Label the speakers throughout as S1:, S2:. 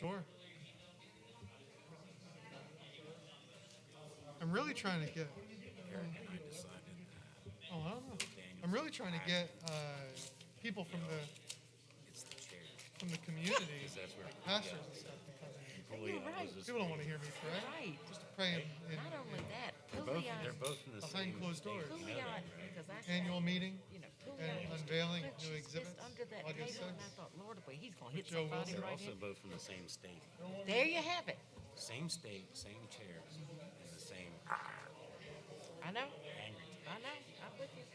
S1: Sure. I'm really trying to get.
S2: Eric and I decided that
S1: Oh, I don't know. I'm really trying to get people from the
S2: chair.
S1: community,
S2: Because that's where
S1: like pastors and stuff, to come in.
S2: Julia
S3: You're right.
S2: was
S1: People don't want to hear me pray.
S3: Right.
S1: Just to pray
S3: Not only that,
S2: they're both in the
S1: behind
S2: same
S1: closed doors.
S3: Pouliot, because I
S1: Annual meeting
S3: you know,
S1: and
S3: Pouliot was
S1: unveiling
S3: put
S1: new
S3: just
S1: exhibits.
S3: under that
S1: August
S3: table, and I
S1: 6th.
S3: thought, Lord, boy, he's going to hit
S1: Joe
S3: somebody
S1: Wilson.
S2: They're
S3: right
S2: also
S3: here.
S2: both from the same state.
S3: There you have it.
S2: Same state, same chairs, and the same
S3: I know.
S2: angry chair.
S3: I know. I'm with you.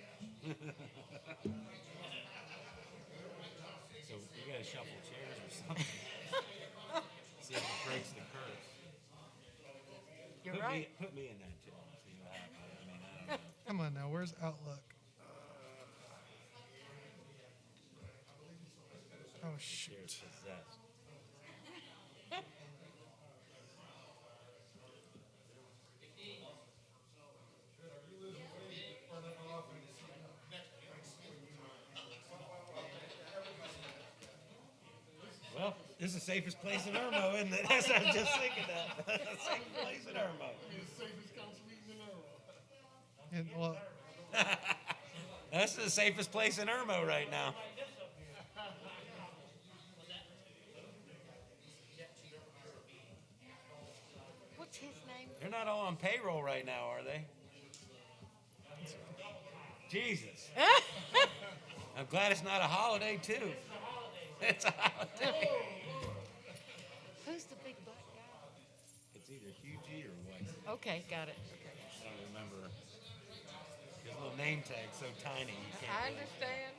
S2: So we gotta shuffle chairs or something. See if it breaks the curse.
S3: You're right.
S2: Put me in that chair and see what happens. I mean, I don't know.
S1: Come on now, where's Outlook? Oh shoot.
S2: Chair's possessed. Well, this is the safest place in Irmo, isn't it? That's what I was just thinking that. The safest place in Irmo.
S1: And, well,
S2: That's the safest place in Irmo right now.
S3: What's his name?
S2: They're not all on payroll right now, are they? Jesus. I'm glad it's not a holiday, too. It's a holiday.
S3: Who's the big black guy?
S2: It's either Hughie or White.
S3: Okay, got it. Okay.
S2: I don't remember. His little name tag's so tiny you can't
S3: I
S2: really-
S3: understand.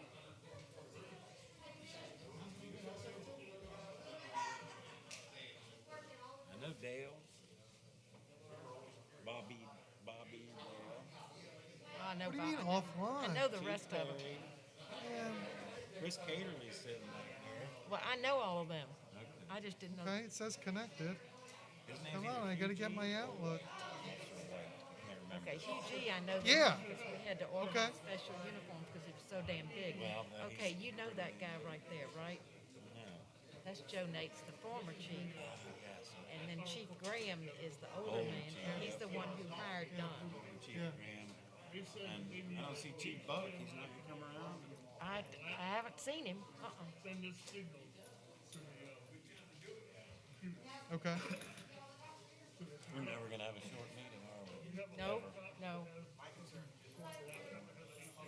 S2: I know Dale. Bobby Dale.
S3: I know.
S1: what do you mean
S3: Bob.
S1: offline?
S3: I know the rest of them.
S1: Man,
S2: Chris Caterly's sitting back there.
S3: Well, I know all of them.
S2: Okay.
S3: I just didn't know.
S1: okay, it says connected.
S2: His name's
S1: Come
S2: either
S1: on, I gotta get
S2: Hughie
S1: my Outlook.
S2: or White. I can't remember.
S3: Okay, Hugh G, I know.
S1: Yeah.
S3: Because we had to order
S1: Okay.
S3: special uniforms because it was so damn big.
S2: Well, no,
S3: Okay, you know that guy right there, right?
S2: No.
S3: That's Joe Nates, the former chief.
S2: Yes.
S3: And then Chief Graham is the older
S2: Old
S3: man.
S2: chief.
S3: And he's the one who hired Don.
S2: Chief Graham. And I don't see Chief Buck. He's not gonna come around.
S3: I haven't seen him.
S1: Okay.
S2: We're never gonna have a short meeting, are we?
S3: No, no.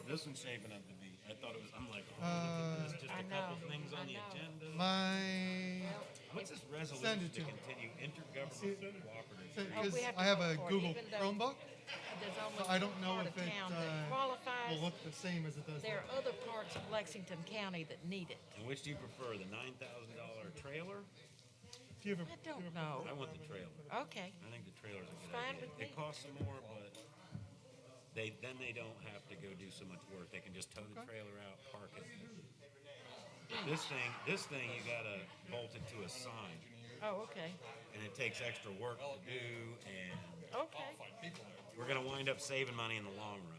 S2: This one's shaping up to be. I thought it was. I'm like, oh, look at this. Just
S3: I
S2: a couple
S3: know,
S2: things on
S3: I
S2: the
S3: know.
S2: agenda.
S1: My,
S2: What's this
S1: Send
S2: resolution
S1: it
S2: to
S1: to me.
S2: continue intergovernmental cooperative?
S1: because
S3: we have to
S1: I have
S3: vote
S1: a
S3: for it,
S1: Google
S3: even though-
S1: Chromebook,
S3: There's
S1: so
S3: almost
S1: I don't know
S3: part
S1: if
S3: of
S1: it
S3: town that qualifies.
S1: will look the same as it does.
S3: There are other parts of Lexington County that need it.
S2: And which do you prefer, the $9,000 trailer?
S1: If you have
S3: I don't know.
S2: I want the trailer.
S3: Okay.
S2: I think the trailer's a good
S3: Fine
S2: idea.
S3: with me.
S2: It costs some more, but they don't have to go do so much work. They can just tow the trailer out, park it. This thing, you gotta bolt it to a sign,
S3: Oh, okay.
S2: and it takes extra work to do, and
S3: Okay.
S2: we're gonna wind up saving money in the long run.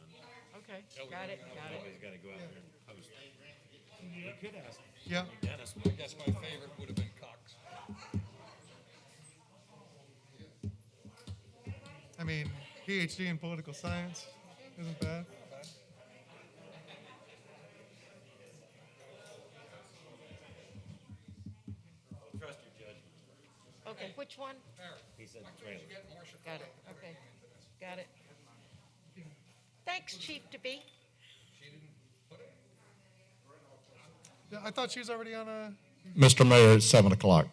S3: Okay. Got it. Got it.
S2: Nobody's gotta go out there and post it. We could ask
S1: Yeah.
S2: Dennis.
S4: I guess my favorite would have been Cox.
S1: I mean, PhD in political science isn't bad.
S2: Trust your judgment.
S3: Okay. Which one?
S2: He said the trailer.
S3: Got it. Okay. Got it. Thanks, Chief to be.
S1: Yeah, I thought she was already on a.
S5: Mr. Mayor, it's 7 o'clock.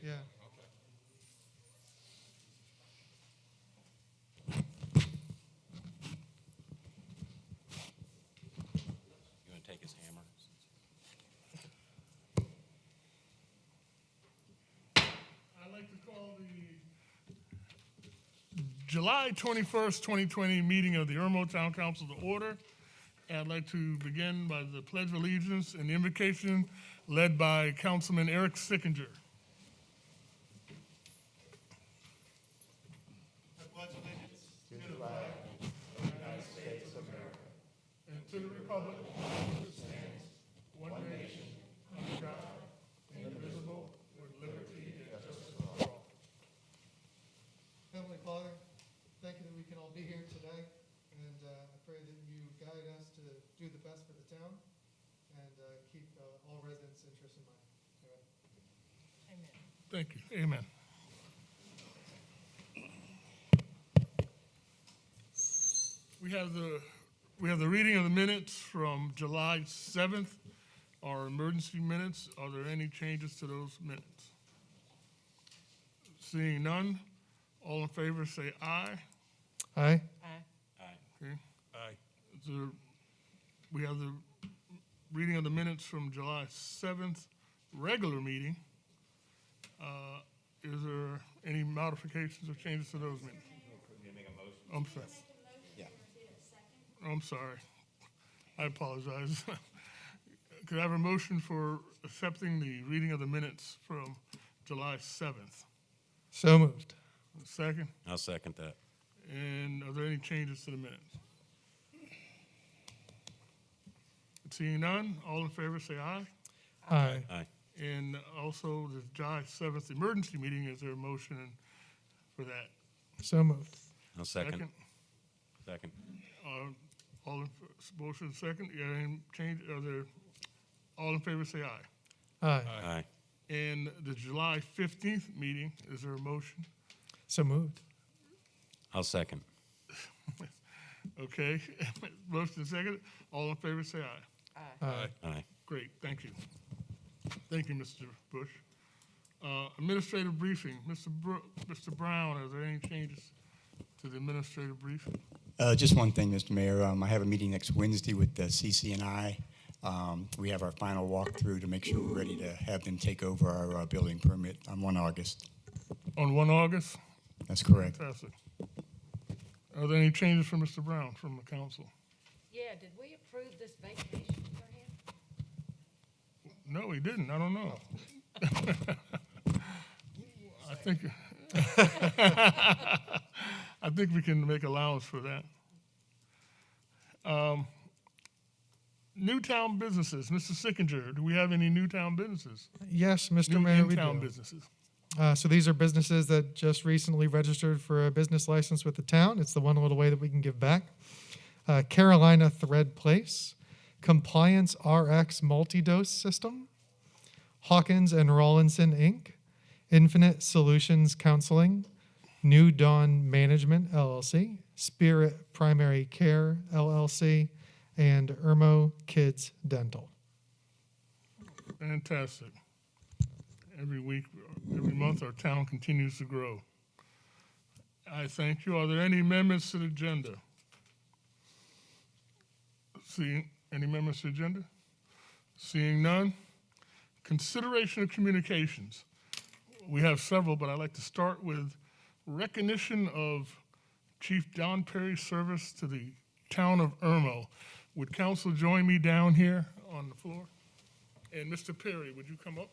S1: Yeah.
S2: You wanna take his hammer?
S6: I'd like to call the July 21st, 2020 meeting of the Irmo Town Council to order. And I'd like to begin by the Pledge of Allegiance and the invocation led by Councilman Eric Sickinger.
S1: I pledge allegiance
S5: To the flag of the United States of America
S6: And to to the republic for which it stands, one nation, under God, indivisible, with liberty and justice for all.
S1: Heavenly Father, thank you that we can all be here today, and I pray that you guide us to do the best for the town and keep all residents' interests in mind. Amen.
S3: Amen.
S6: Thank you. Amen. We have the reading of the minutes from July 7th, our emergency minutes. Are there any changes to those minutes? Seeing none, all in favor say aye.
S5: Aye.
S3: Aye.
S6: Okay.
S4: Aye.
S6: We have the reading of the minutes from July 7th, regular meeting. Is there any modifications or changes to those minutes? I'm sorry. I'm sorry. I apologize. Could I have a motion for accepting the reading of the minutes from July 7th?
S5: So moved.
S6: Second?
S2: I'll second that.
S6: And are there any changes to the minutes? Seeing none, all in favor say aye.
S5: Aye.
S2: Aye.
S6: And also the July 7th emergency meeting, is there a motion for that?
S5: So moved.
S2: I'll second. Second.
S6: All in, motion second, yeah, any change, are there, all in favor say aye.
S5: Aye.
S2: Aye.
S6: And the July 15th meeting, is there a motion?
S5: So moved.
S2: I'll second.
S6: Okay, motion second, all in favor say aye.
S5: Aye.
S2: Aye.
S6: Great, thank you. Thank you, Mr. Bush. Administrative briefing, Mr. Brown, are there any changes to the administrative briefing?
S7: Just one thing, Mr. Mayor. I have a meeting next Wednesday with the CC&I. We have our final walkthrough to make sure we're ready to have them take over our building permit on 1 August.
S6: On 1 August?
S7: That's correct.
S6: Fantastic. Are there any changes for Mr. Brown from the council?
S3: Yeah, did we approve this vacation for him?
S6: No, he didn't. I don't know. I think I think we can make allowance for that. Newtown businesses, Mr. Sickinger, do we have any Newtown businesses?
S5: Yes, Mr.
S6: New
S5: Mayor, we
S6: in-town
S5: do.
S6: businesses.
S5: So these are businesses that just recently registered for a business license with the town. It's the one little way that we can give back. Carolina Thread Place, Compliance RX Multi-Dose System, Hawkins and Rawlinson Inc., Infinite Solutions Counseling, New Dawn Management LLC, Spirit Primary Care LLC, and Irmo Kids Dental.
S6: Fantastic. Every week, every month, our town continues to grow. I thank you. Are there any amendments to the agenda? Seeing any amendments to the agenda? Seeing none. Consideration of communications. We have several, but I'd like to start with recognition of Chief Don Perry's service to the town of Irmo. Would council join me down here on the floor? And Mr. Perry, would you come up?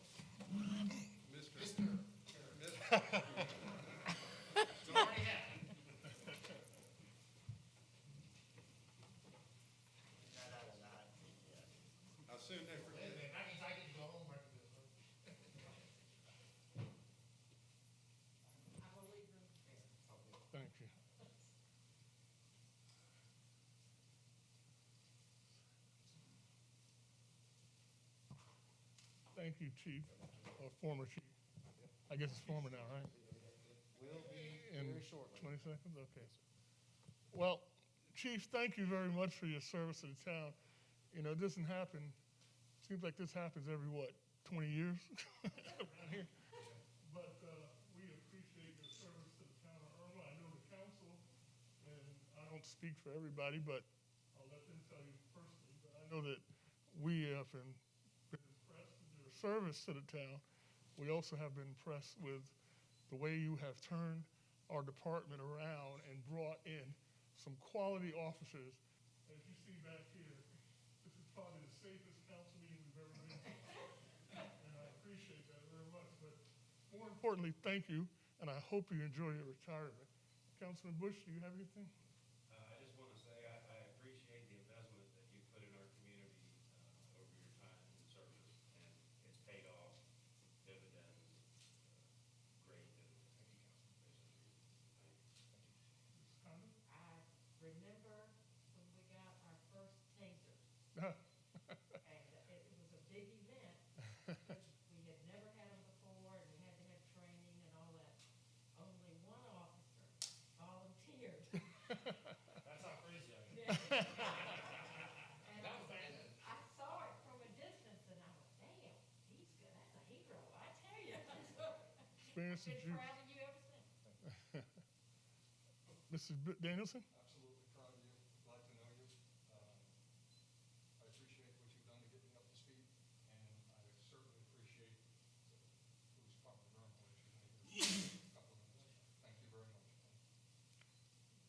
S6: Thank you. Thank you, Chief, or former Chief. I guess it's former now, right?
S1: Will be
S6: In
S1: very short.
S6: 20 seconds? Okay. Well, Chief, thank you very much for your service to the town. You know, it doesn't happen, seems like this happens every, 20 years around here? But we appreciate your service to the town of Irmo. I know the council, and I don't speak for everybody, but I'll let them tell you personally, but I know that we have been impressed with your service to the town. We also have been impressed with the way you have turned our department around and brought in some quality officers. As you see back here, this is probably the safest council meeting we've ever been to. And I appreciate that very much. But more importantly, thank you, and I hope you enjoy your retirement. Councilman Bush, do you have anything?
S2: I just want to say I appreciate the investment that you put
S6: experience that
S3: Been
S6: you,
S3: proud of you ever since.
S6: Mrs. Danielson?
S4: Absolutely proud of you, glad to know you. I appreciate what you've done to get me up to speed, and I certainly appreciate who's probably run what you've made here a couple of minutes. Thank you very much.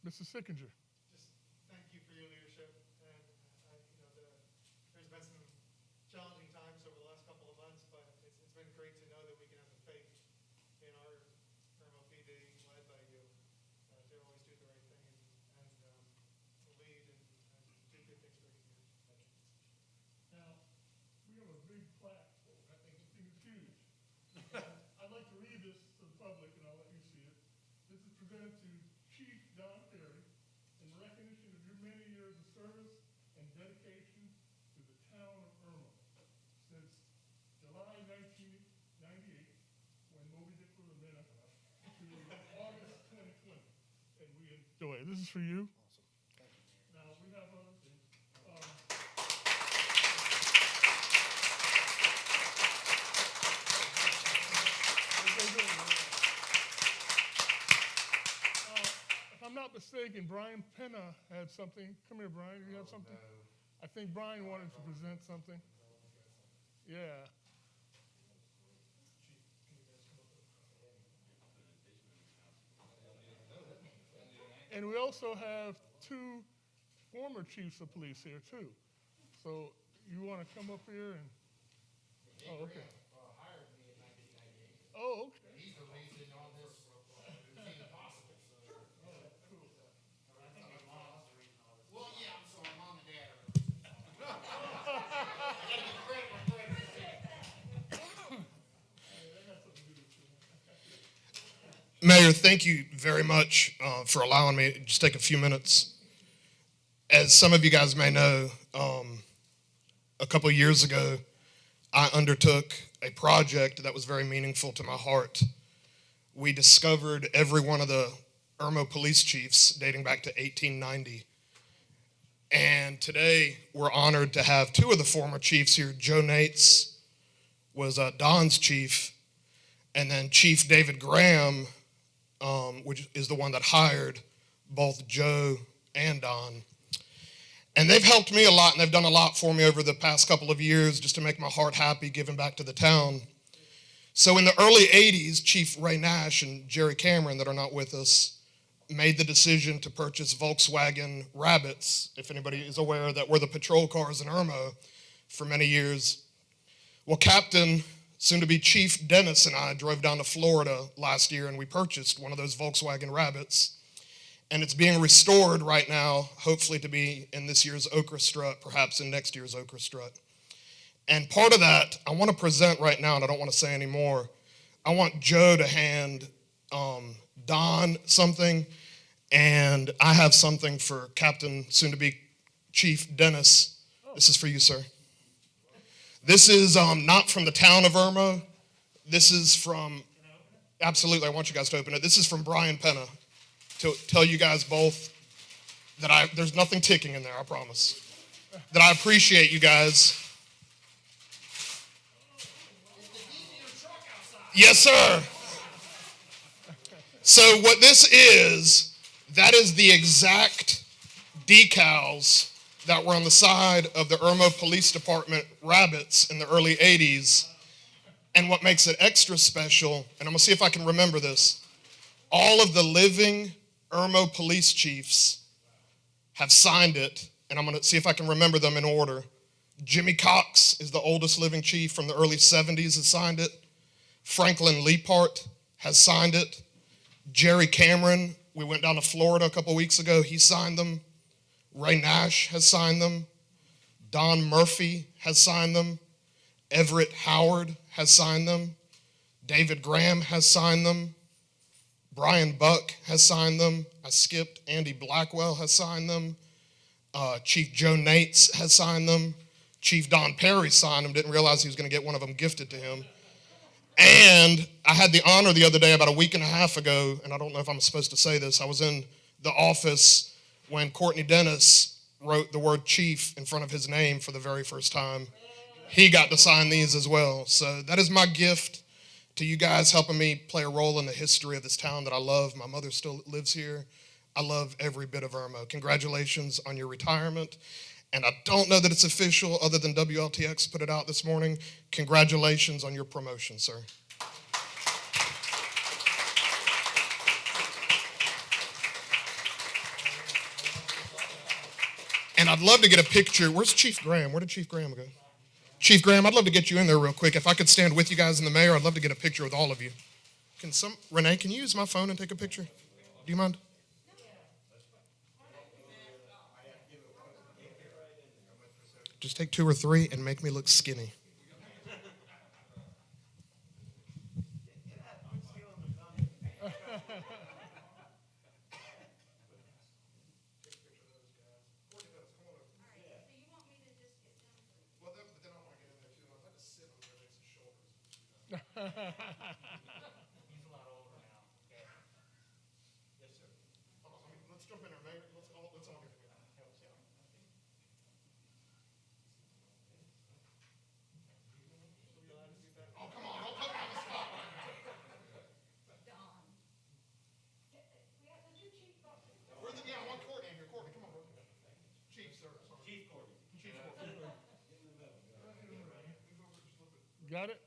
S6: Mrs. Sickinger?
S1: Just thank you for your leadership, and, there's been some challenging times over the last couple of months, but it's been great to know that we can have the faith in our Irmo PD led by you, to always do the right thing and lead and do good things for the community.
S6: Now, we have a big plaque. I think it's huge. I'd like to read this to the public, and I'll let you see it. This is presented to Chief Don Perry in recognition of your many years of service and dedication to the town of Irmo since July 1998, when Moby Dick was a minute, to August 2020. And we enjoy it. This is for you. Now, we have other things. If I'm not mistaken, Brian Penna had something. Come here, Brian. Do you have something? I think Brian wanted to present something. Yeah. And we also have two former chiefs of police here, too. So you want to come up here and, oh, okay.
S8: Hired me in 1998.
S6: Oh, okay.
S8: He's the reason all this was even possible. So. I think his mom's the reason all this. Well, yeah, I'm sorry, mom and dad are the reason. I gotta give credit where credit is due.
S9: Mayor, thank you very much for allowing me to just take a few minutes. As some of you guys may know, a couple of years ago, I undertook a project that was very meaningful to my heart. We discovered every one of the Irmo police chiefs dating back to 1890. And today, we're honored to have two of the former chiefs here. Joe Nates was Don's chief, and then Chief David Graham, which is the one that hired both Joe and Don. And they've helped me a lot, and they've done a lot for me over the past couple of years just to make my heart happy, giving back to the town. So in the early 80s, Chief Ray Nash and Jerry Cameron, that are not with us, made the decision to purchase Volkswagen Rabbits, if anybody is aware, that were the patrol cars in Irmo for many years. Well, Captain, soon-to-be Chief Dennis, and I drove down to Florida last year, and we purchased one of those Volkswagen Rabbits. And it's being restored right now, hopefully to be in this year's Okra Strut, perhaps in next year's Okra Strut. And part of that, I want to present right now, and I don't want to say any more. I want Joe to hand Don something, and I have something for Captain, soon-to-be Chief Dennis. This is for you, sir. This is not from the town of Irmo. This is from, absolutely, I want you guys to open it. This is from Brian Penna, to tell you guys both that there's nothing ticking in there, I promise. That I appreciate you guys. Yes, sir. So what this is, that is the exact decals that were on the side of the Irmo Police Department Rabbits in the early 80s. And what makes it extra special, and I'm going to see if I can remember this, all of the living Irmo police chiefs have signed it, and I'm going to see if I can remember them in order. Jimmy Cox is the oldest living chief from the early 70s, has signed it. Franklin Leapart has signed it. Jerry Cameron, we went down to Florida a couple weeks ago, he signed them. Ray Nash has signed them. Don Murphy has signed them. Everett Howard has signed them. David Graham has signed them. Brian Buck has signed them. I skipped. Andy Blackwell has signed them. Chief Joe Nates has signed them. Chief Don Perry signed them. Didn't realize he was going to get one of them gifted to him. And I had the honor the other day, about a week and a half ago, and I don't know if I'm supposed to say this, I was in the office when Courtney Dennis wrote the word chief in front of his name for the very first time. He got to sign these as well. So that is my gift to you guys helping me play a role in the history of this town that I love. My mother still lives here. I love every bit of Irmo. Congratulations on your retirement. And I don't know that it's official other than WLTX put it out this morning. Congratulations on your promotion, sir. And I'd love to get a picture. Where's Chief Graham? Where did Chief Graham go? Chief Graham, I'd love to get you in there real quick. If I could stand with you guys and the mayor, I'd love to get a picture with all of you. Renee, can you use my phone and take a picture? Do you mind? Just take 2 or 3 and make me look skinny. Let's jump in there, Mayor. Let's all get together. Oh, come on, don't put me on the spot. Yeah, I want Courtney in here. Courtney, come on, bro. Chief, sir. Sorry. Chief Courtney. Chief Courtney.
S6: Got it?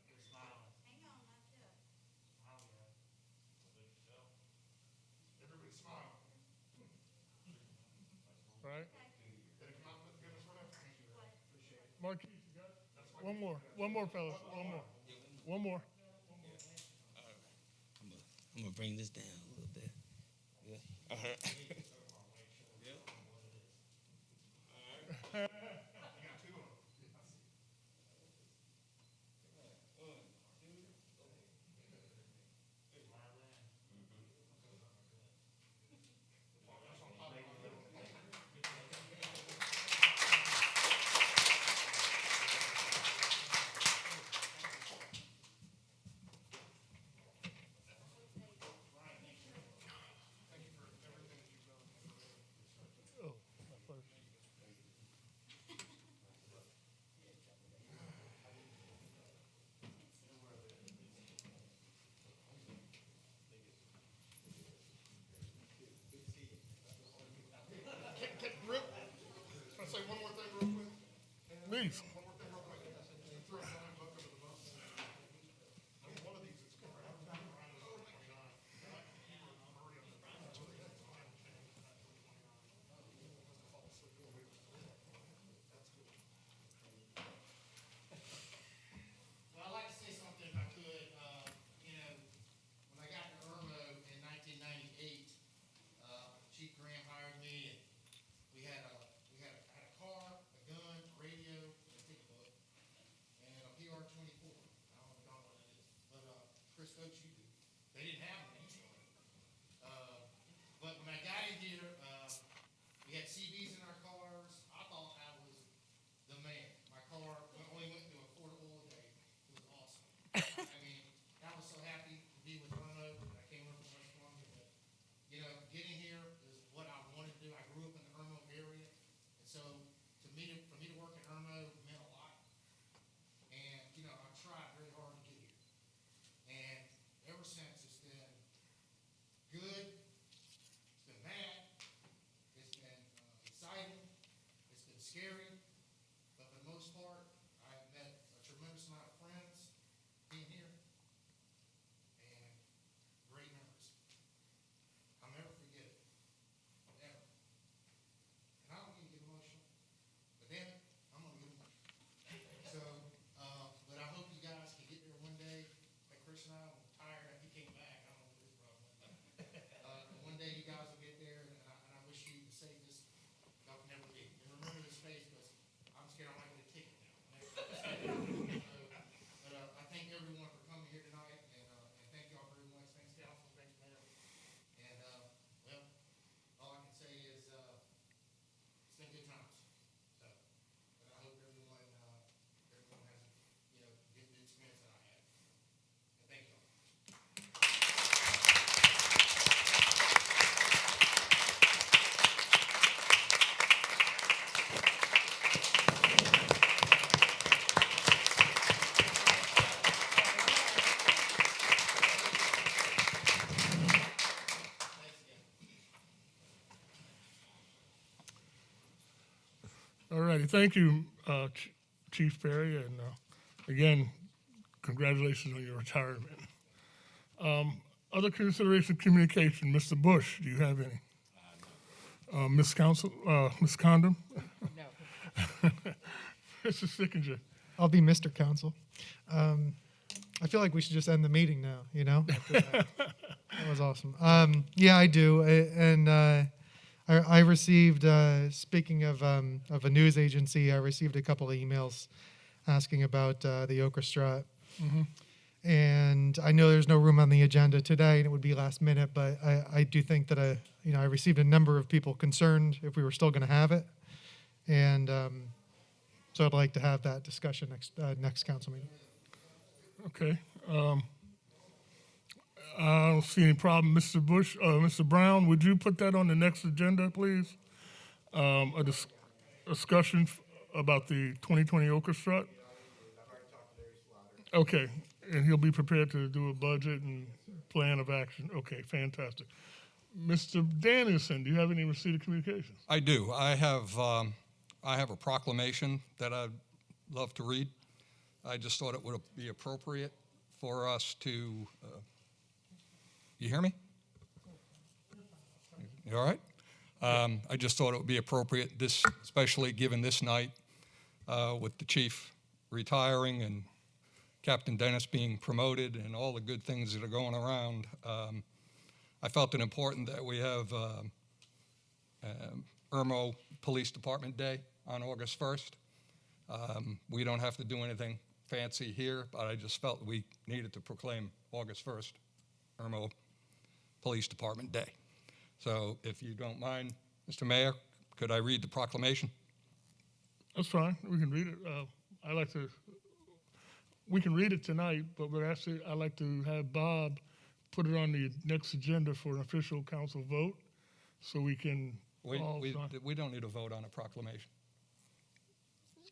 S9: Everybody smile.
S6: All right.
S9: Did it come out good as well?
S6: Marquise, you got it? One more, fellas, one more. One more.
S10: I'm gonna bring this down a little bit. Yeah. All right.
S6: All righty, thank you, Chief Perry, and again, congratulations on your retirement. Other consideration communication, Mr. Bush, do you have any? Ms. Condon?
S3: No.
S6: Mr. Stickinger?
S5: I'll be Mr. Council. I feel like we should just end the meeting now, you know? After that. That was awesome. Yeah, I do. I received, speaking of a news agency, I received a couple of emails asking about the orchestra. And I know there's no room on the agenda today, and it would be last minute, but I do think that I received a number of people concerned if we were still going to have it. And so I'd like to have that discussion next council meeting.
S6: Okay. I don't see any problem. Mr. Bush, Mr. Brown, would you put that on the next agenda, please? A discussion about the 2020 orchestra. Okay, and he'll be prepared to do a budget and plan of action. Okay, fantastic. Mr. Danielson, do you have any receipt of communications?
S11: I do. I have a proclamation that I'd love to read. I just thought it would be appropriate for us to. You hear me? You all right? I just thought it would be appropriate, especially given this night with the chief retiring and Captain Dennis being promoted and all the good things that are going around. I felt it important that we have Irmo Police Department Day on August 1st. We don't have to do anything fancy here, but I just felt we needed to proclaim August 1st, Irmo Police Department Day. So if you don't mind, Mr. Mayor, could I read the proclamation?
S6: That's fine. We can read it. We can read it tonight, but actually I'd like to have Bob put it on the next agenda for an official council vote so we can
S11: We don't need a vote on a proclamation.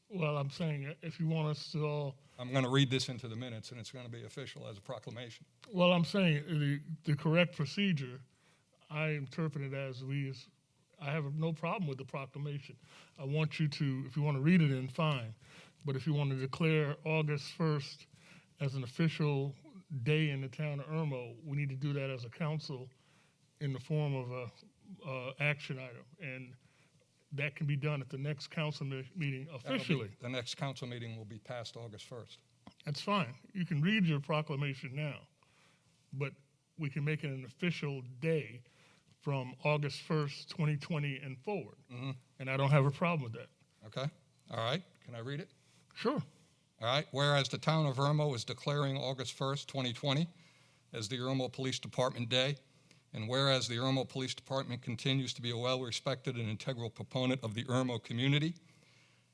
S6: Well, I'm saying if you want us to all.
S11: I'm going to read this into the minutes, and it's going to be official as a proclamation.
S6: Well, I'm saying the correct procedure, I interpret it as I have no problem with the proclamation. I want you to, if you want to read it in, fine. But if you want to declare August 1st as an official day in the town of Irmo, we need to do that as a council in the form of a action item. And that can be done at the next council meeting officially.
S11: The next council meeting will be past August 1st.
S6: That's fine. You can read your proclamation now, but we can make it an official day from August 1st, 2020 and forward. Mm-hmm. And I don't have a problem with that.
S11: Okay. All right. Can I read it?
S6: Sure.
S11: All right. Whereas the town of Irmo is declaring August 1st, 2020 as the Irmo Police Department Day, and whereas the Irmo Police Department continues to be a well-respected and integral proponent of the Irmo community,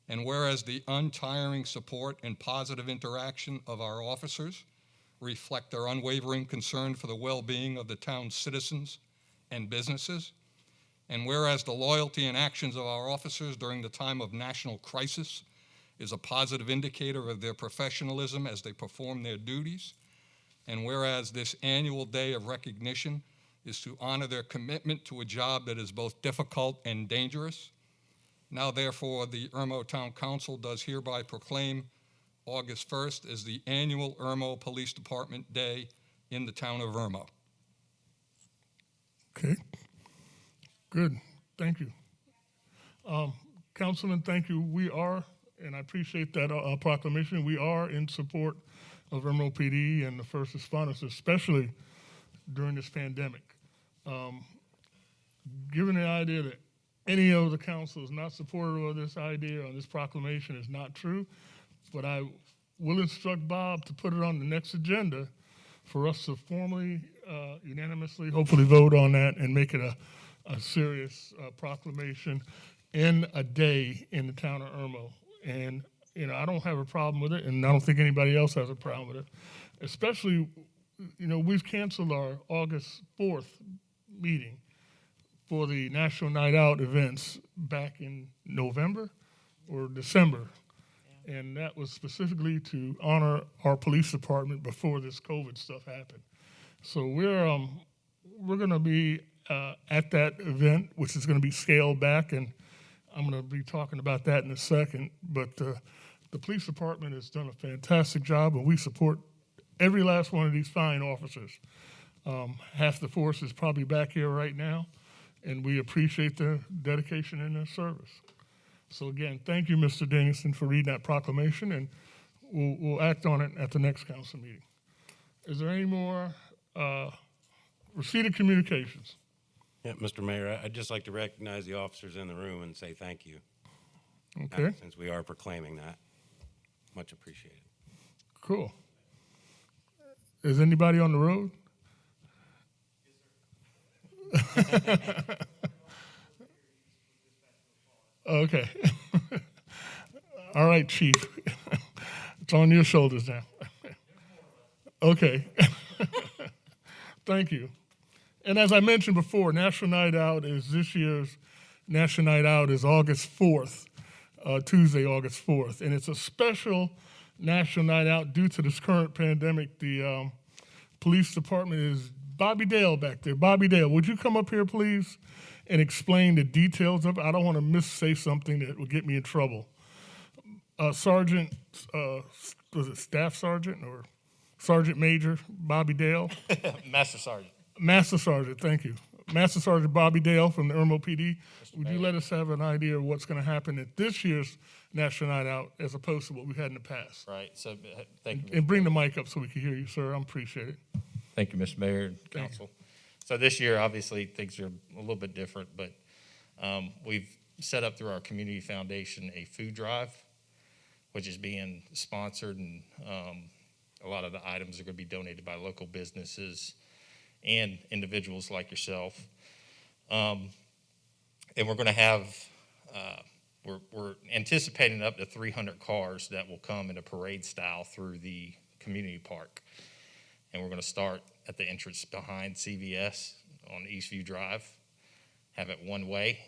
S11: and whereas the untiring support and positive interaction of our officers reflect their unwavering concern for the well-being of the town's citizens and businesses, and whereas the loyalty and actions of our officers during the time of national crisis is a positive indicator of their professionalism as they perform their duties, and whereas this annual day of recognition is to honor their commitment to a job that is both difficult and dangerous. Now, therefore, the Irmo Town Council does hereby proclaim August 1st as the annual Irmo Police Department Day in the town of Irmo.
S6: Okay. Good. Thank you. Councilman, thank you. We are, and I appreciate that proclamation, we are in support of Irmo PD and the first responders, especially during this pandemic. Given the idea that any of the council is not supportive of this idea or this proclamation is not true, but I will instruct Bob to put it on the next agenda for us to formally, unanimously, hopefully vote on that and make it a serious proclamation in a day in the town of Irmo. And, I don't have a problem with it, and I don't think anybody else has a problem with it. Especially, we've canceled our August 4th meeting for the National Night Out events back in November or December. Yeah. And that was specifically to honor our police department before this COVID stuff happened. So we're going to be at that event, which is going to be scaled back, and I'm going to be talking about that in a second. But the police department has done a fantastic job, and we support every last one of these fine officers. Half the force is probably back here right now, and we appreciate their dedication and their service. So again, thank you, Mr. Danielson, for reading that proclamation, and we'll act on it at the next council meeting. Is there any more receipt of communications?
S2: Yeah, Mr. Mayor, I'd just like to recognize the officers in the room and say thank you.
S6: Okay,
S2: Since we are proclaiming that. Much appreciated.
S6: cool. Is anybody on the road? Okay. All right, Chief. It's on your shoulders now. Okay. Thank you. And as I mentioned before, National Night Out is this year's National Night Out is August 4th, Tuesday, August 4th. And it's a special National Night Out due to this current pandemic. The police department is Bobby Dale back there. Bobby Dale, would you come up here, please, and explain the details of it? I don't want to missay something that will get me in trouble. Sergeant, was it Staff Sergeant or Sergeant Major Bobby Dale?
S12: Master Sergeant.
S6: Master Sergeant, thank you. Master Sergeant Bobby Dale from the Irmo PD. Would you let us have an idea of what's going to happen at this year's National Night Out as opposed to what we had in the past?
S12: Right. So, thank you.
S6: And bring the mic up so we can hear you, sir. I appreciate it.
S12: Thank you, Mr. Mayor and
S6: Thank
S12: Council. So this year, obviously, things are a little bit different, but we've set up through our community foundation a food drive, which is being sponsored, and a lot of the items are going to be donated by local businesses and individuals like yourself. And we're going to have, we're anticipating up to 300 cars that will come in a parade style through the community park. And we're going to start at the entrance behind CVS on Eastview Drive, have it one way.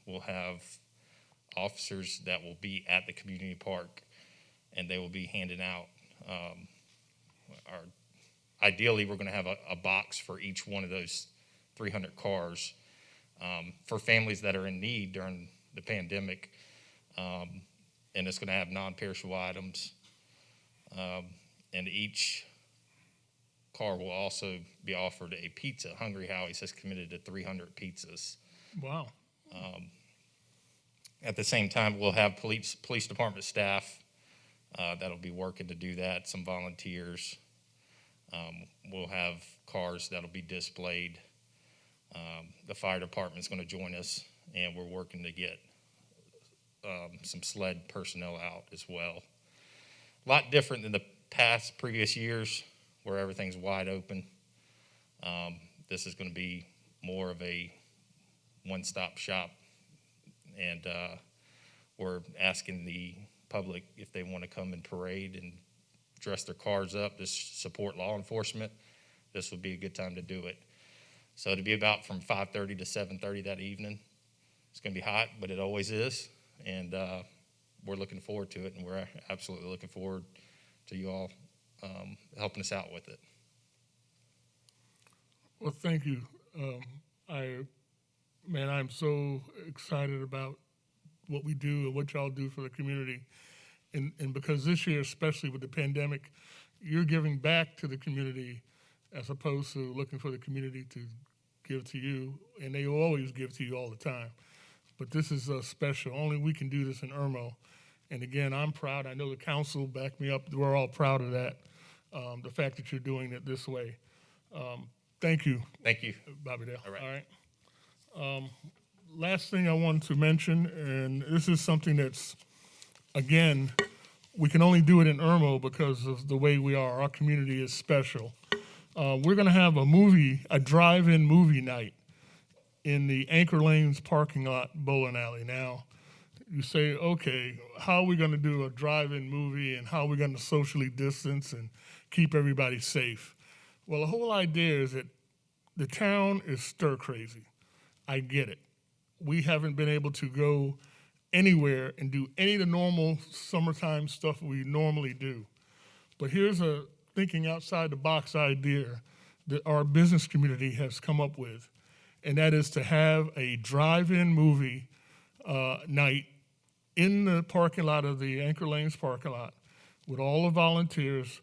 S12: We'll have officers that will be at the community park, and they will be handing out ideally, we're going to have a box for each one of those 300 cars for families that are in need during the pandemic. And it's going to have non-perishable items. And each car will also be offered a pizza. Hungry Howie's has committed to 300 pizzas.
S6: Wow.
S12: At the same time, we'll have police department staff that'll be working to do that, some volunteers. We'll have cars that'll be displayed. The fire department's going to join us, and we're working to get some SLED personnel out as well. A lot different than the previous years where everything's wide open. This is going to be more of a one-stop shop, and we're asking the public if they want to come and parade and dress their cars up to support law enforcement. This would be a good time to do it. So it'll be about from 5:30 to 7:30 that evening. It's going to be hot, but it always is, and we're looking forward to it, and we're absolutely looking forward to you all helping us out with it.
S6: Well, thank you. I'm so excited about what we do and what y'all do for the community. And because this year, especially with the pandemic, you're giving back to the community as opposed to looking for the community to give to you. And they will always give to you all the time. But this is special. Only we can do this in Irmo. And again, I'm proud. I know the council backed me up. We're all proud of that, the fact that you're doing it this way. Thank you.
S12: Thank you.
S6: Bobby Dale.
S12: All right.
S6: All right. Last thing I wanted to mention, and this is something that's, again, we can only do it in Irmo because of the way we are. Our community is special. We're going to have a drive-in movie night in the Anchor Lanes parking lot bowling alley. Now, you say, okay, how are we going to do a drive-in movie, and how are we going to socially distance and keep everybody safe? Well, the whole idea is that the town is stir crazy. I get it. We haven't been able to go anywhere and do any of the normal summertime stuff we normally do. But here's a thinking outside the box idea that our business community has come up with, and that is to have a drive-in movie night in the parking lot of the Anchor Lanes parking lot with all the volunteers,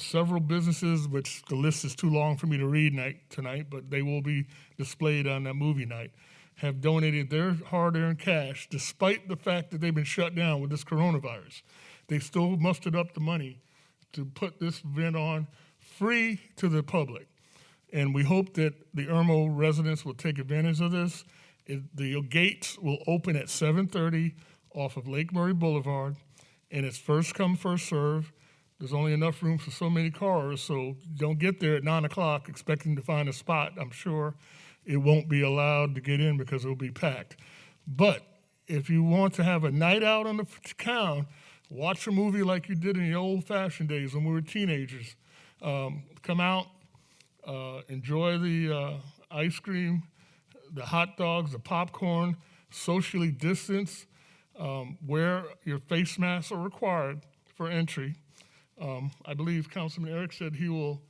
S6: several businesses, which the list is too long for me to read tonight, but they will be displayed on that movie night, have donated their hard-earned cash despite the fact that they've been shut down with this coronavirus. They still mustered up the money to put this event on free to the public. And we hope that the Irmo residents will take advantage of this. The gates will open at 7:30 off of Lake Murray Boulevard, and it's first come, first serve. There's only enough room for so many cars, so don't get there at 9 o'clock expecting to find a spot. I'm sure it won't be allowed to get in because it will be packed. But if you want to have a night out on the town, watch a movie like you did in the old-fashioned days when we were teenagers. Come out, enjoy the ice cream, the hot dogs, the popcorn, socially distance, wear your face masks are required for entry. I believe Councilman Eric said he will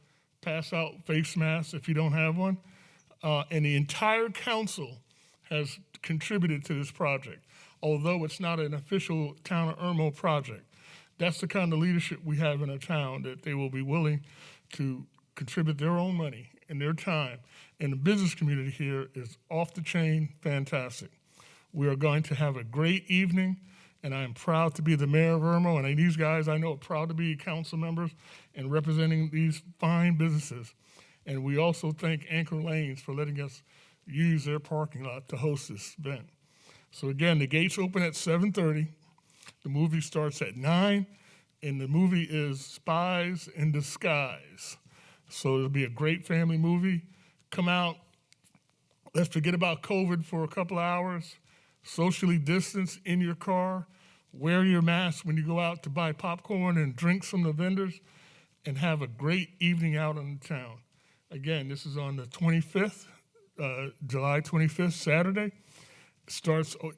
S6: pass out face masks if you don't have one. And the entire council has contributed to this project, although it's not an official Town of Irmo project. That's the kind of leadership we have in a town, that they will be willing to contribute their own money and their time. And the business community here is off the chain fantastic. We are going to have a great evening, and I am proud to be the mayor of Irmo, and these guys I know are proud to be council members and representing these fine businesses. And we also thank Anchor Lanes for letting us use their parking lot to host this event. So again, the gates open at 7:30. The movie starts at 9, and the movie is Spies in Disguise. So it'll be a great family movie. Come out. Let's forget about COVID for a couple of hours. Socially distance in your car. Wear your mask when you go out to buy popcorn and drinks from the vendors, and have a great evening out in the town. Again, this is on the 25th, July 25th, Saturday.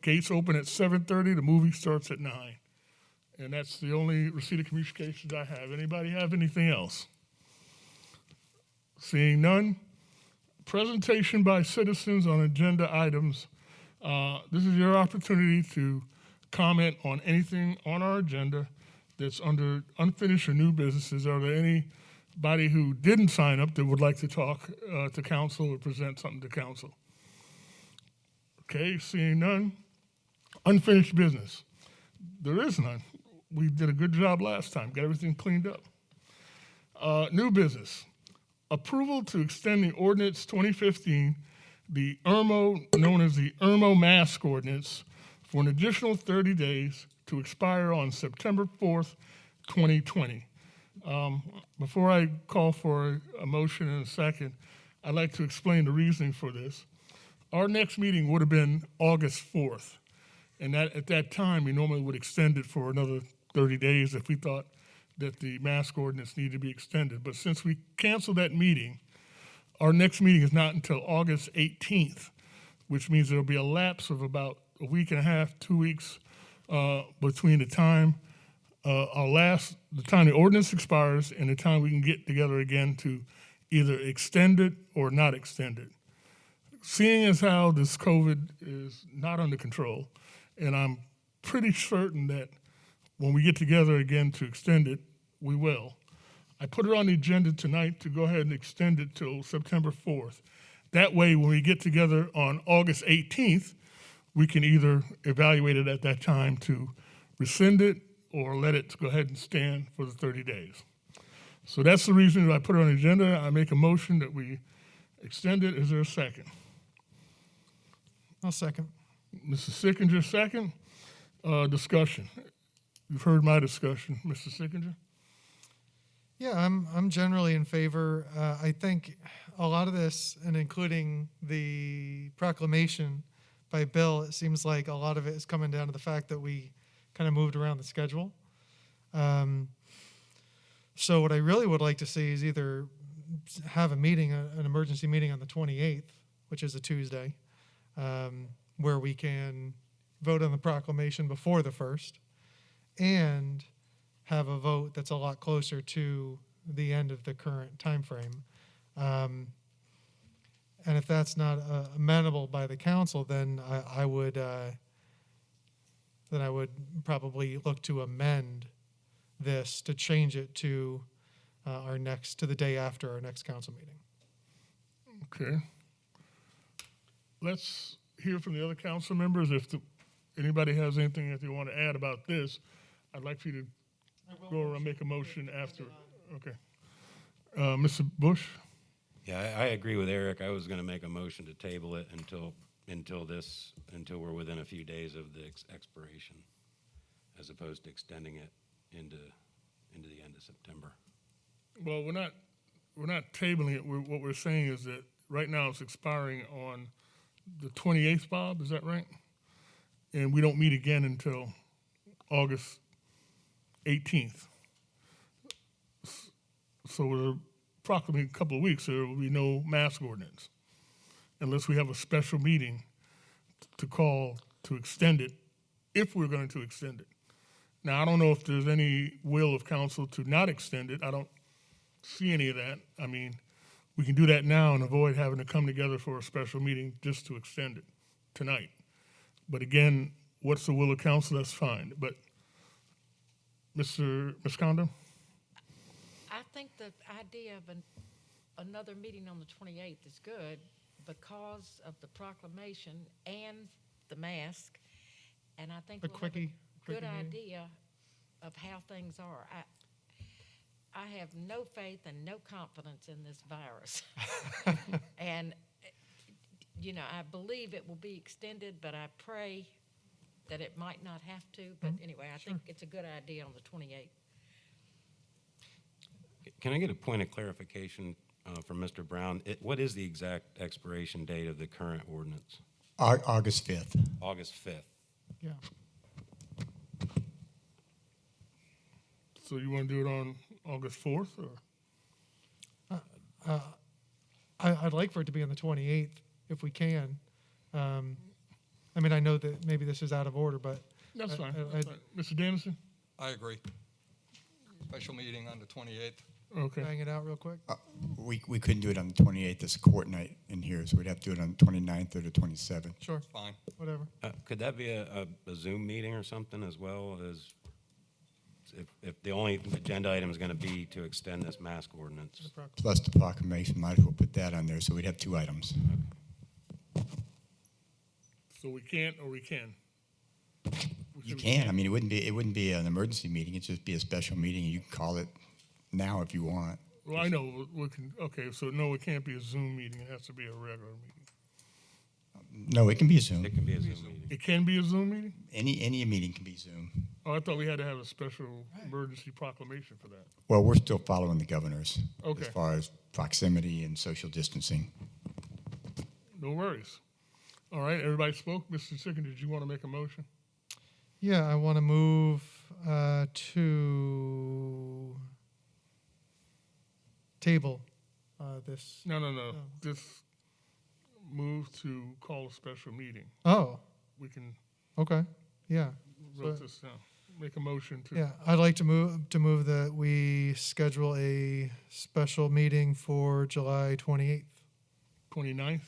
S6: Gates open at 7:30. The movie starts at 9. And that's the only receipt of communications I have. Anybody have anything else? Seeing none. Presentation by citizens on agenda items. This is your opportunity to comment on anything on our agenda that's under unfinished or new businesses. Are there anybody who didn't sign up that would like to talk to council or present something to council? Okay, seeing none. Unfinished business. There is none. We did a good job last time, got everything cleaned up. New business. Approval to extend the Ordinance 2015, the Irmo, known as the Irmo Mask Ordinance, for an additional 30 days to expire on September 4th, 2020. Before I call for a motion in a second, I'd like to explain the reasoning for this. Our next meeting would have been August 4th, and at that time, we normally would extend it for another 30 days if we thought that the mask ordinance needed to be extended. But since we canceled that meeting, our next meeting is not until August 18th, which means there'll be a lapse of about a week and a half, 2 weeks between the time the time the ordinance expires and the time we can get together again to either extend it or not extend it. Seeing as how this COVID is not under control, and I'm pretty certain that when we get together again to extend it, we will. I put it on the agenda tonight to go ahead and extend it till September 4th. That way, when we get together on August 18th, we can either evaluate it at that time to rescind it or let it go ahead and stand for the 30 days. So that's the reason that I put it on the agenda. I make a motion that we extend it. Is there a second?
S5: I'll second.
S6: Mr. Sickinger, second. Discussion. You've heard my discussion, Mr. Sickinger.
S5: Yeah, I'm generally in favor. I think a lot of this, and including the proclamation by Bill, it seems like a lot of it is coming down to the fact that we kind of moved around the schedule. So what I really would like to see is either have a meeting, an emergency meeting on the 28th, which is a Tuesday, where we can vote on the proclamation before the 1st, and have a vote that's a lot closer to the end of the current time frame. And if that's not amenable by the council, then I would then I would probably look to amend this to change it to to the day after our next council meeting.
S6: Okay. Let's hear from the other council members. If anybody has anything that they want to add about this, I'd like for you to go around and make a motion after. Okay. Mr. Bush?
S2: Yeah, I agree with Eric. I was going to make a motion to table it until we're within a few days of the expiration, as opposed to extending it into the end of September.
S6: Well, we're not tabling it. What we're saying is that right now it's expiring on the 28th, Bob, is that right? And we don't meet again until August 18th. So we're approximately a couple of weeks, there will be no mask ordinance unless we have a special meeting to call to extend it, if we're going to extend it. Now, I don't know if there's any will of council to not extend it. I don't see any of that. I mean, we can do that now and avoid having to come together for a special meeting just to extend it tonight. But again, what's the will of council? That's fine. But Ms. Condo?
S3: I think the idea of another meeting on the 28th is good because of the proclamation and the mask. And I think
S5: A
S3: we'll have a good
S5: meeting.
S3: idea of how things are. I have no faith and no confidence in this virus. And, I believe it will be extended, but I pray that it might not have to. But anyway, I think it's a good idea on the 28th.
S2: Can I get a point of clarification from Mr. Brown? What is the exact expiration date of the current ordinance?
S7: August 5th.
S2: August 5th.
S5: Yeah.
S6: So you want to do it on August 4th? Or?
S5: I'd like for it to be on the 28th if we can. I mean, I know that maybe this is out of order, but
S6: That's fine. That's fine. Mr. Dennison?
S11: I agree. Special meeting on the 28th.
S6: Okay.
S5: hang it out real quick.
S7: We couldn't do it on the 28th. It's a court night in here, so we'd have to do it on the 29th or the 27th.
S5: Sure,
S11: Fine.
S5: whatever.
S2: Could that be a Zoom meeting or something as well as, if the only agenda item is going to be to extend this mask ordinance?
S7: Plus the proclamation, might as well put that on there, so we'd have two items.
S6: So we can't or we can?
S7: You can. I mean, it wouldn't be an emergency meeting. It'd just be a special meeting. You can call it now if you want.
S6: Well, I know. We can. Okay, so no, it can't be a Zoom meeting. It has to be a regular meeting.
S7: No, it can be a Zoom.
S2: It can be a Zoom meeting.
S6: It can be a Zoom meeting?
S7: Any meeting can be Zoom.
S6: Oh, I thought we had to have a special emergency proclamation for that.
S7: Well, we're still following the governors
S6: Okay.
S7: as far as proximity and social distancing.
S6: No worries. All right, everybody spoke. Mr. Sicken, did you want to make a motion?
S5: Yeah, I want to move to table this.
S6: No.
S5: Oh.
S6: Just move to call a special meeting.
S5: Oh,
S6: We can
S5: okay, yeah.
S6: wrote
S5: So-
S6: this down. Make a motion to.
S5: Yeah, I'd like to move that we schedule a special meeting for July 28th.
S6: 29th?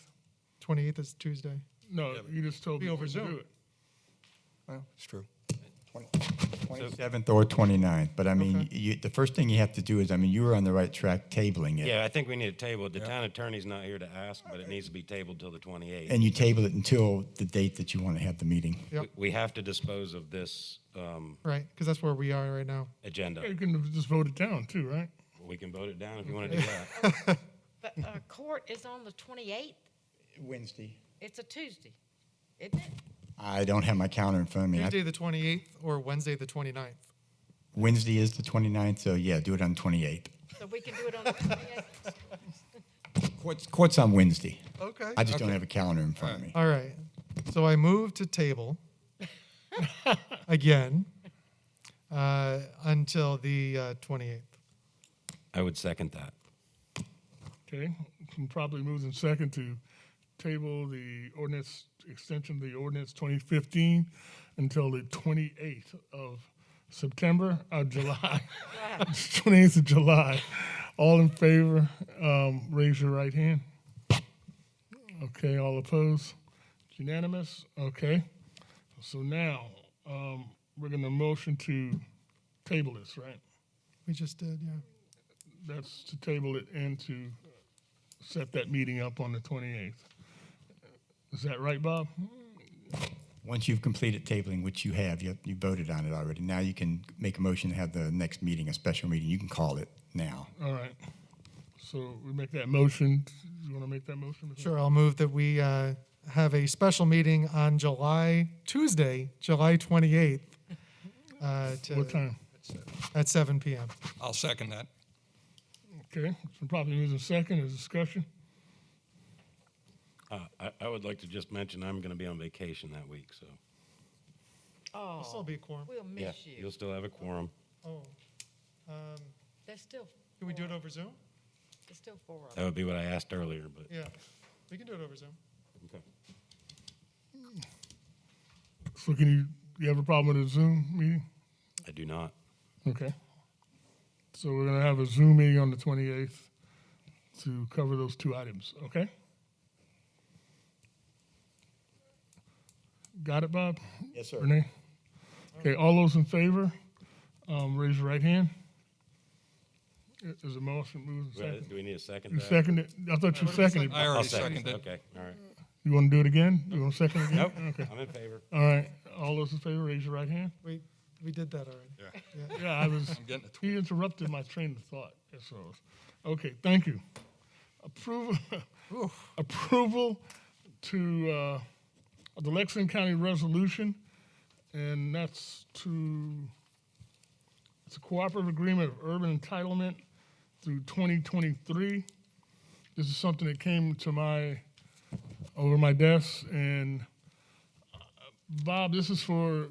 S5: 28th is Tuesday.
S6: No, you just told
S5: Be
S6: me
S5: over
S6: when to
S5: Zoom.
S6: do it.
S7: Well, it's true. 27th or 29th, but I mean,
S5: Okay.
S7: the first thing you have to do is, I mean, you were on the right track tabling it.
S2: Yeah, I think we need to table it. The town attorney's not here to ask, but it needs to be tabled till the 28th.
S7: And you table it until the date that you want to have the meeting.
S5: Yep.
S2: We have to dispose of this
S5: Right, because that's where we are right now.
S2: agenda.
S6: You can just vote it down too, right?
S2: We can vote it down if you want to do that.
S3: But court is on the 28th.
S7: Wednesday.
S3: It's a Tuesday, isn't it?
S7: I don't have my calendar in front of me.
S5: Tuesday the 28th or Wednesday the 29th.
S7: Wednesday is the 29th, so yeah, do it on 28th.
S3: So we can do it on the 28th.
S7: Court's on Wednesday.
S5: Okay.
S7: I just don't have a calendar in front of me.
S5: All right, so I move to table again until the 28th.
S2: I would second that.
S6: Okay, can probably move in second to table the ordinance, extension of the ordinance 2015 until the 28th of September, July, 28th of July. All in favor, raise your right hand. Okay, all opposed? It's unanimous? Okay. So now, we're gonna motion to table this, right?
S5: We just did, yeah.
S6: That's to table it and to set that meeting up on the 28th. Is that right, Bob?
S7: Once you've completed tabling, which you have, you voted on it already. Now you can make a motion to have the next meeting, a special meeting. You can call it now.
S6: All right. So we make that motion. You want to make that motion? Mr.
S5: Sure, I'll move that we have a special meeting on Tuesday, July 28th.
S6: What time?
S5: At 7 p.m.
S11: I'll second that.
S6: Okay. It's been probably moved in second. Is discussion?
S2: I would like to just mention I'm going to be on vacation that week, so.
S3: Oh,
S5: There'll still be a quorum.
S3: we'll
S2: Yeah,
S3: miss you.
S2: you'll still have a quorum.
S5: Oh,
S3: There's still.
S5: can we do it over Zoom?
S3: There's still 4 of
S2: That
S3: them.
S2: would be what I asked earlier, but,
S5: Yeah, we can do it over Zoom.
S2: okay.
S6: So you have a problem with a Zoom meeting?
S2: I do not.
S6: Okay. So we're going to have a Zoom meeting on the 28th to cover those two items, okay? Got it, Bob?
S7: Yes, sir.
S6: Renee? Okay, all those in favor, raise your right hand. Is a motion moved and seconded?
S2: Do we need a second?
S6: You
S2: to that?
S6: seconded? I thought you seconded.
S11: I
S2: I'll
S11: already
S2: second.
S11: seconded.
S2: Okay, all right.
S6: You want to do it again? You want to second again?
S2: Nope,
S6: Okay.
S2: I'm in favor.
S6: All right, all those in favor, raise your right hand.
S5: We did that already.
S6: Yeah, I was,
S11: I'm getting it.
S6: he interrupted my train of thought. That's all. Okay, thank you. Approval to the Lexington County resolution, and that's it's a cooperative agreement of urban entitlement through 2023. This is something that came to over my desk, and Bob, this is for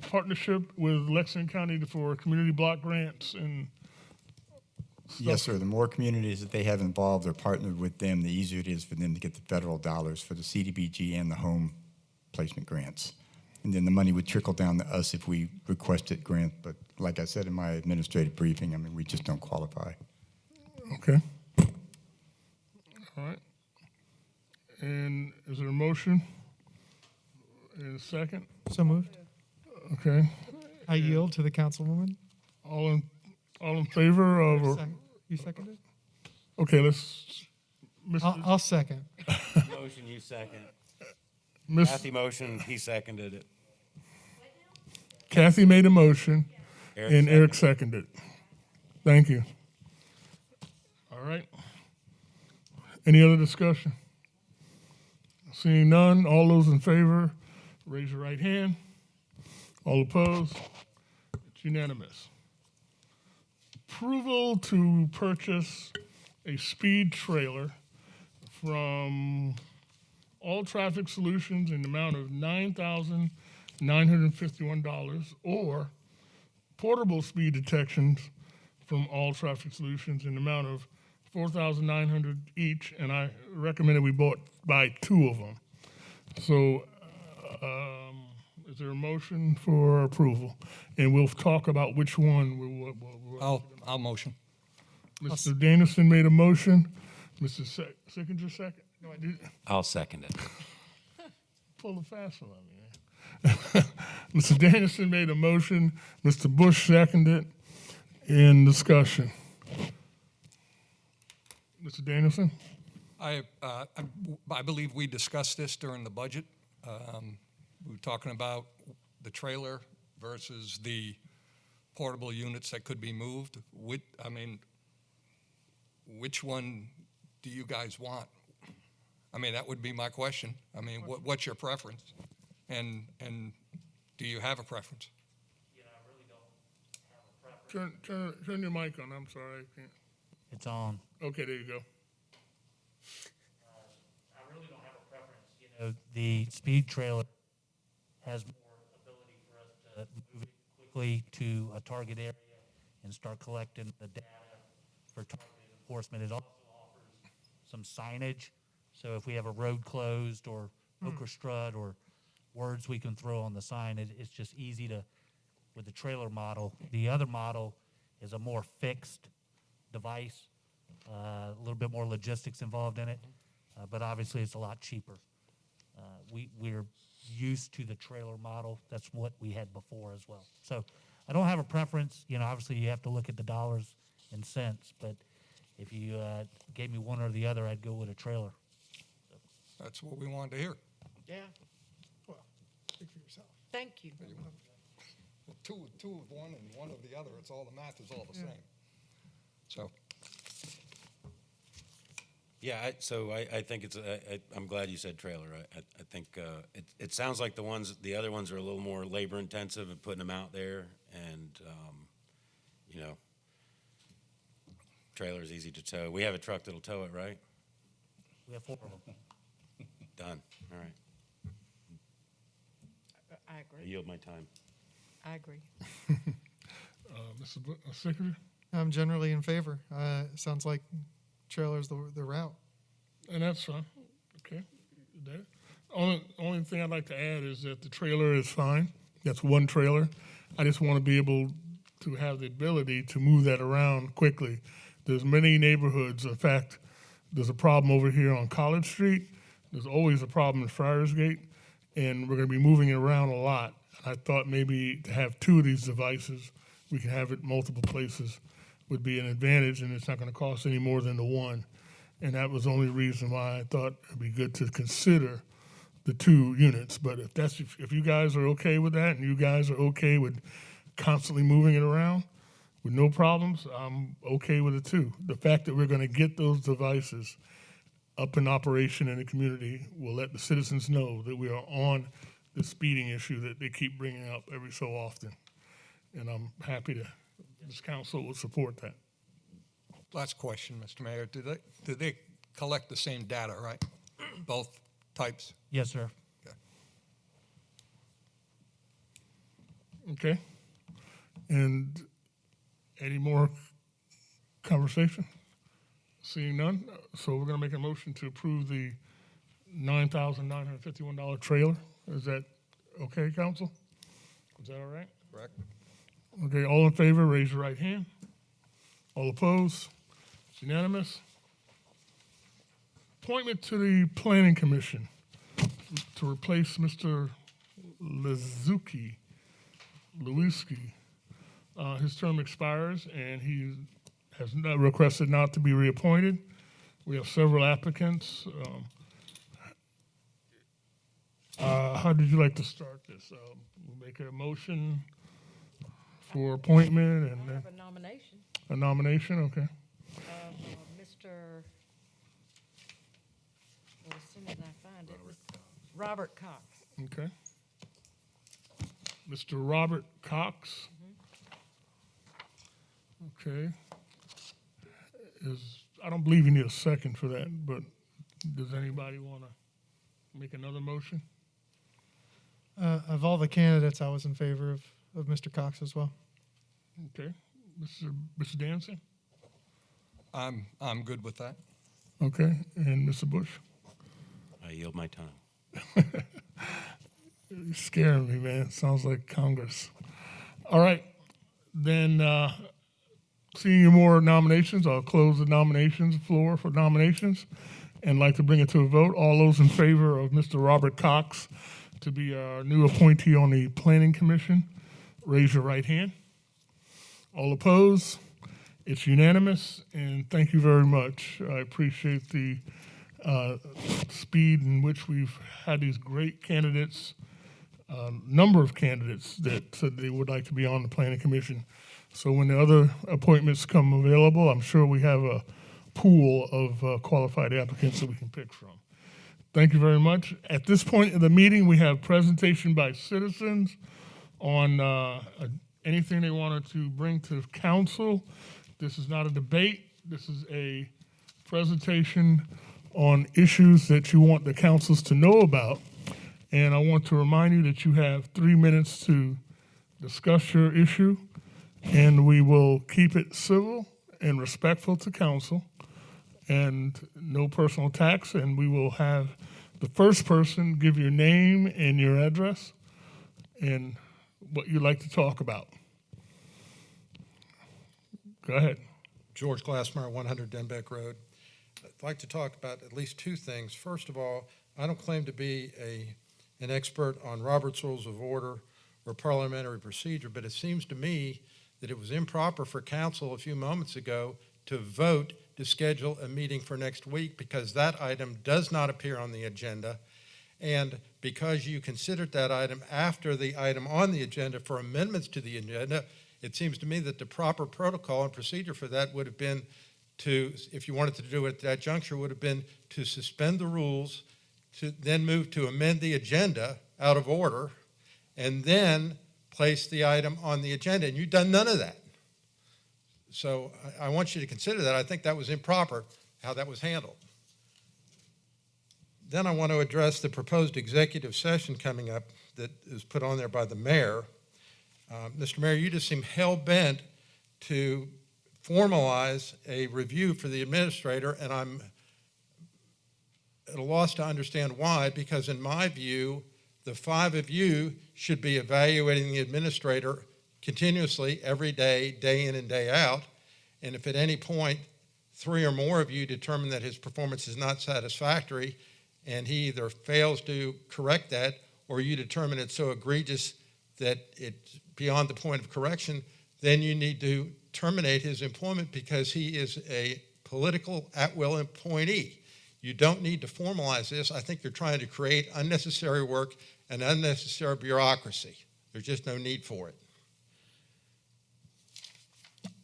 S6: partnership with Lexington County for community block grants and
S7: Yes, sir. The more communities that they have involved or partnered with them, the easier it is for them to get the federal dollars for the CDBG and the home placement grants. And then the money would trickle down to us if we requested grant. But like I said in my administrative briefing, I mean, we just don't qualify.
S6: Okay. All right. And is there a motion? And a second?
S5: So moved.
S6: Okay.
S5: I yield to the councilwoman.
S6: All in favor of,
S5: You seconded?
S6: okay, let's,
S5: I'll second.
S2: Motion, you second.
S6: Miss
S2: Kathy motioned, he seconded it.
S6: Kathy made a motion and Eric seconded. Thank you. All right. Any other discussion? Seeing none, all those in favor, raise your right hand. All opposed? It's unanimous. Approval to purchase a speed trailer from All Traffic Solutions in the amount of $9,951, or portable speed detections from All Traffic Solutions in the amount of $4,900 each, and I recommended we buy two of them. So, is there a motion for approval? And we'll talk about which one
S11: I'll motion.
S6: Mr. Danielson made a motion. Mr. Sickinger second? No, I did.
S2: I'll second it.
S6: Pull the fast one on me, man. Mr. Danielson made a motion. Mr. Bush seconded. In discussion. Mr. Danielson?
S11: I believe we discussed this during the budget. We were talking about the trailer versus the portable units that could be moved. Which one do you guys want? I mean, that would be my question. I mean, what's your preference? And do you have a preference?
S13: Yeah, I really don't have a preference.
S6: Turn your mic on. I'm sorry, I can't.
S13: It's on.
S6: Okay, there you go.
S13: I really don't have a preference. You know, the speed trailer has more ability for us to move it quickly to a target area and start collecting the data for targeted enforcement. It also offers some signage. So if we have a road closed or hook or strut or words we can throw on the sign, it's just easy to, with the trailer model. The other model is a more fixed device, a little bit more logistics involved in it, but obviously it's a lot cheaper. We're used to the trailer model. That's what we had before as well. So I don't have a preference. You know, obviously you have to look at the dollars and cents, but if you gave me one or the other, I'd go with a trailer.
S11: That's what we wanted to hear.
S3: Yeah,
S5: Well, speak for yourself.
S3: thank you.
S11: Two of one and one of the other, it's all, the math is all the same. So,
S2: Yeah, I think it's, I'm glad you said trailer. I think it sounds like the other ones are a little more labor intensive and putting them out there, and, you know, trailer's easy to tow. We have a truck that'll tow it, right?
S13: We have 4 of them.
S2: Done, all right.
S3: I
S2: I
S3: agree.
S2: yield my time.
S3: I agree.
S6: Mr. Secretary?
S5: I'm generally in favor. Sounds like trailer's the route.
S6: And that's fine. Okay. There. Only thing I'd like to add is that the trailer is fine. That's one trailer. I just want to be able to have the ability to move that around quickly. There's many neighborhoods. In fact, there's a problem over here on College Street. There's always a problem in Friarsgate, and we're going to be moving it around a lot. I thought maybe to have 2 of these devices, we can have it multiple places, would be an advantage, and it's not going to cost any more than the one. And that was the only reason why I thought it'd be good to consider the 2 units. But if you guys are okay with that, and you guys are okay with constantly moving it around with no problems, I'm okay with it too. The fact that we're going to get those devices up in operation in the community will let the citizens know that we are on the speeding issue that they keep bringing up every so often. And I'm happy to, this council will support that.
S11: last question, Mr. Mayor. Do they collect the same data, right? Both types?
S13: Yes, sir.
S6: Okay. And any more conversation? Seeing none, so we're going to make a motion to approve the $9,951 trailer. Is that okay, council? Is that all right?
S11: Correct.
S6: Okay, all in favor, raise your right hand. All opposed? It's unanimous. Appointment to the Planning Commission to replace Mr. Lewiski. His term expires, and he has not requested not to be reappointed. We have several applicants. How did you like to start this? We'll make a motion for appointment and
S3: I
S6: then
S3: have a nomination.
S6: a nomination, okay.
S3: Mr. Well, as soon as I find it, Robert Cox.
S6: Okay. Mr. Robert Cox. Okay. I don't believe you need a second for that, but does anybody want to make another motion?
S5: Of all the candidates, I was in favor of Mr. Cox as well.
S6: Okay. Mr. Danson?
S11: I'm good with that.
S6: Okay. And Mr. Bush?
S2: I yield my time.
S6: You're scaring me, man. Sounds like Congress. All right. Then, seeing more nominations, I'll close the nominations floor for nominations and like to bring it to a vote. All those in favor of Mr. Robert Cox to be our new appointee on the Planning Commission, raise your right hand. All opposed? It's unanimous, and thank you very much. I appreciate the speed in which we've had these great candidates, number of candidates that said they would like to be on the Planning Commission. So when the other appointments come available, I'm sure we have a pool of qualified applicants that we can pick from. Thank you very much. At this point in the meeting, we have presentation by citizens on anything they wanted to bring to council. This is not a debate. This is a presentation on issues that you want the councils to know about. And I want to remind you that you have 3 minutes to discuss your issue, and we will keep it civil and respectful to council and no personal attacks. And we will have the first person give your name and your address and what you'd like to talk about. Go ahead.
S14: George Glassmeyer, 100 Denbeck Road. I'd like to talk about at least two things. First of all, I don't claim to be an an expert on Robert's Rules of Order or parliamentary procedure, but it seems to me that it was improper for council a few moments ago to vote to schedule a meeting for next week because that item does not appear on the agenda. And because you considered that item after the item on the agenda for amendments to the agenda, it seems to me that the proper protocol and procedure for that would have been to, if you wanted to do it at that juncture, would have been to suspend the rules, to then move to amend the agenda out of order, and then place the item on the agenda. And you've done none of that. So I want you to consider that. I think that was improper, how that was handled. Then I want to address the proposed executive session coming up that is put on there by the mayor. Mr. Mayor, you just seem hell-bent to formalize a review for the administrator, and I'm at a loss to understand why, because in my view, the 5 of you should be evaluating the administrator continuously every day, day in and day out, and if at any point 3 or more of you determine that his performance is not satisfactory, and he either fails to correct that or you determine it's so egregious that it's beyond the point of correction, then you need to terminate his employment because he is a political at-will appointee. You don't need to formalize this. I think you're trying to create unnecessary work and unnecessary bureaucracy. There's just no need for it.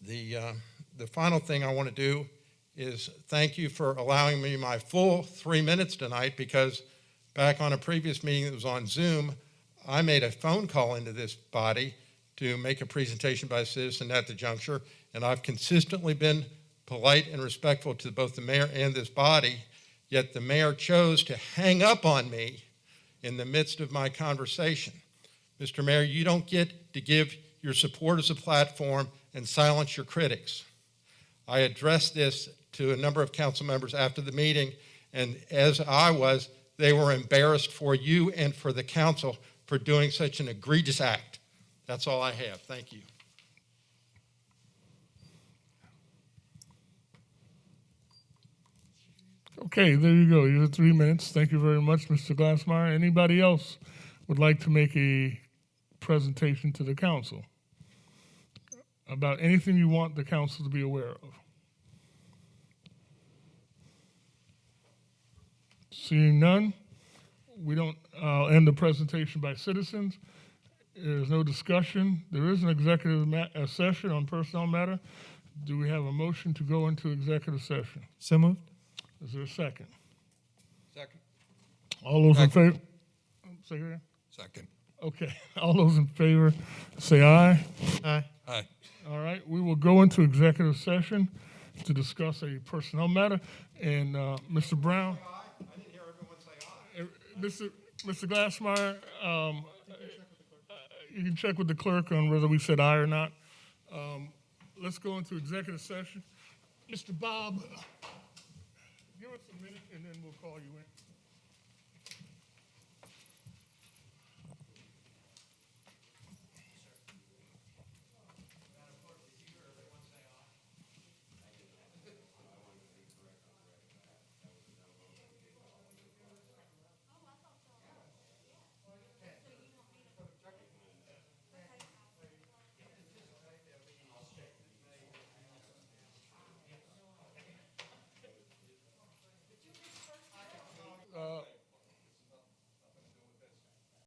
S14: The final thing I want to do is thank you for allowing me my full 3 minutes tonight, because back on a previous meeting that was on Zoom, I made a phone call into this body to make a presentation by a citizen at the juncture, and I've consistently been polite and respectful to both the mayor and this body, yet the mayor chose to hang up on me in the midst of my conversation. Mr. Mayor, you don't get to give your supporters a platform and silence your critics. I addressed this to a number of council members after the meeting, and as I was, they were embarrassed for you and for the council for doing such an egregious act. That's all I have. Thank you.
S6: Okay, there you go. Your 3 minutes. Thank you very much, Mr. Glassmeyer. Anybody else would like to make a presentation to the council about anything you want the council to be aware of? Seeing none, we don't end the presentation by citizens. There's no discussion. There is an executive session on personnel matter. Do we have a motion to go into executive session?
S5: So moved.
S6: Is there a second?
S14: Second.
S6: All those in favor? Say again?
S14: Second.
S6: Okay. All those in favor, say aye.
S5: Aye.
S14: Aye.
S6: All right. We will go into executive session to discuss a personnel matter. And Mr. Brown.
S14: I didn't hear everyone say aye.
S6: Mr. Glassmeyer, you can check with the clerk on whether we said aye or not. Let's go into executive session. Mr. Bob, give us a minute and then we'll call you in.